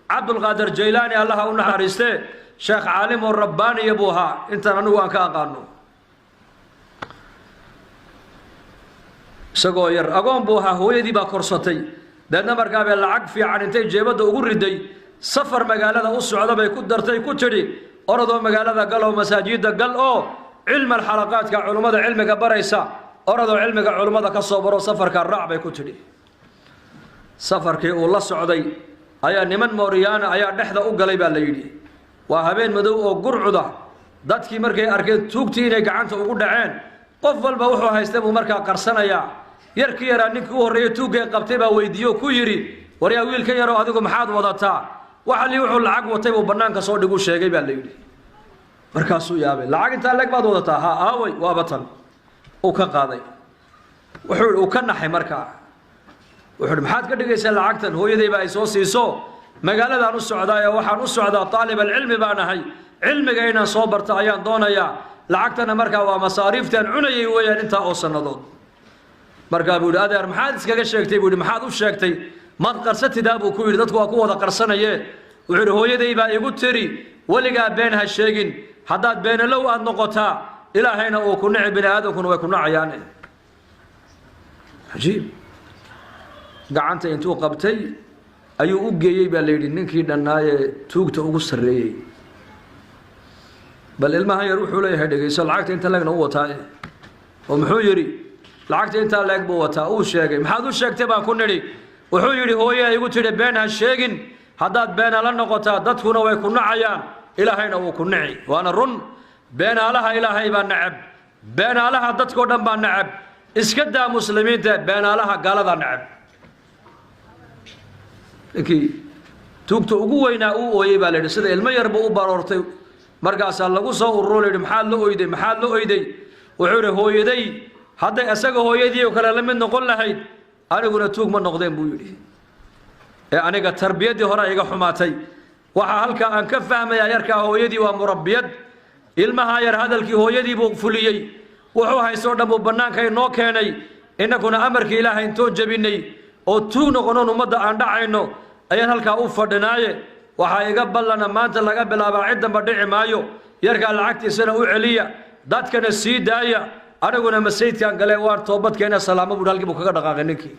عبد القادر جيلاني الله ونحرسته شيخ عالم الرباني يبوها انت انو ان ka aqaano isagoo yar agoon buu ahaa hooyadii baa korsatay dadna markaa bay lacag fiican intay jeebada ugu riday safar magaalada u socda bay ku dartay ku tiri orodoo magaalada gal oo masaajida gal oo cilm alxalaqaadka culimada cilmiga baraysa orodoo cilmiga culimada ka soo baro safarka raac bay ku tiri safarkii uu la socday ayaa niman mooriyaana ayaa dhexda u galay baa la yidhi waa habeen madow oo gurcuda dadkii markay arkeen tuugtii inay gacanta ugu dhaceen qof walba wuxuu haystay buu markaa qarsanayaa yarkii yaraa ninkii u horreeyay tuugay qabtay baa weydiiyo ku yidhi waryaa wiilkan yaroo adigu maxaad wadataa waxa lii wuxuu lacag watay buu bannaanka soo dhigu sheegay baa la yidhi markaasuu yaabay lacag intaa leeg baad wadataa ha aaway waaba tan uu ka qaaday wuxuu ka naxay markaa wuxuu maxaad ka dhigaysaa lacagtan hooyadayba ay soo siiso magaaladaan u socdaa waxaan u socdaa طالب العلم baan ahay cilmiga inaan soo barto ayaan doonayaa lacagtana markaa waa masaariiftan cunayay weeyaan inta oo sanadood markaa buu adeer maxaad iskaga sheegtay buu maxaad u sheegtay mad qarsatidaa buu ku yiri dadku waa ku wada qarsanayee wuxuu hooyadayba igu tiri waliga been ha sheegin hadaad beenalow aad noqotaa ilaahayna uu ku nicib bini aadamkuna way ku nacayaan ajiib gacanta intuu qabtay ayuu u geeyay baa leeyay ninkii dhanaaye tuugta ugu sareeyay bal ilmaha yar wuxuu leeyahay dhageyso lacagta inta laagna u wataa oo muxuu yiri lacagta inta laag buu wataa uu sheegay maxaad u sheegtay baa ku niri wuxuu yiri hooyay igu tiri been ha sheegin hadaad been la noqotaa dadkuna way ku nacayaan ilaahayna uu ku nici waana run been alaha ilaahay baa nacab been alaha dadko dhan baa nacab iska daa muslimiinta been alaha gaalada nacab ki tuugta ugu weynaa uu ooyay baa leeyahay sida ilmo yarba u baroortay markaas lagu soo ururay maxaad la ooyday wuxuu yiri hooyaday haday asaga hooyadii kala la mid noqon lahayd aniguna tuug ma noqdeen buu yiri ee aniga tarbiyadii hore iga xumaatay waxa halka aan ka fahmayaa yarka hooyadii waa murabbiyad ilmaha yar hadalkii hooyadii buu fuliyay wuxuu hayso dhanbu banaanka inoo keenay inaguna amarkii ilaahay intoo jabinay oo tuug noqono umada aan dhacayno ayaan halka u fadhinaaye waxa iga ballana maanta laga bilaabo ciidanba dhici maayo yarka lacagtiisana u celiya dadkana sii daaya anaguna masjidkan galay waan toobadkeena salaamo buu halkii buu kaga dhaqaaqay ninkii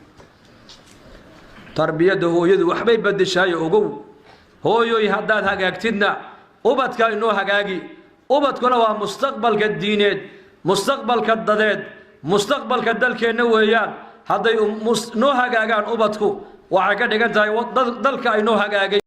tarbiyada hooyadu waxbay badishay ogow hooyoy hadaad hagaagtidna ubadka inoo hagaagi ubadkuna waa mustaqbalka diineed mustaqbalka dadeed mustaqbalka dalkeena weeyaan haday noo hagaagaan ubadku waxa ka dhigan tahay dalka ay noo hagaagay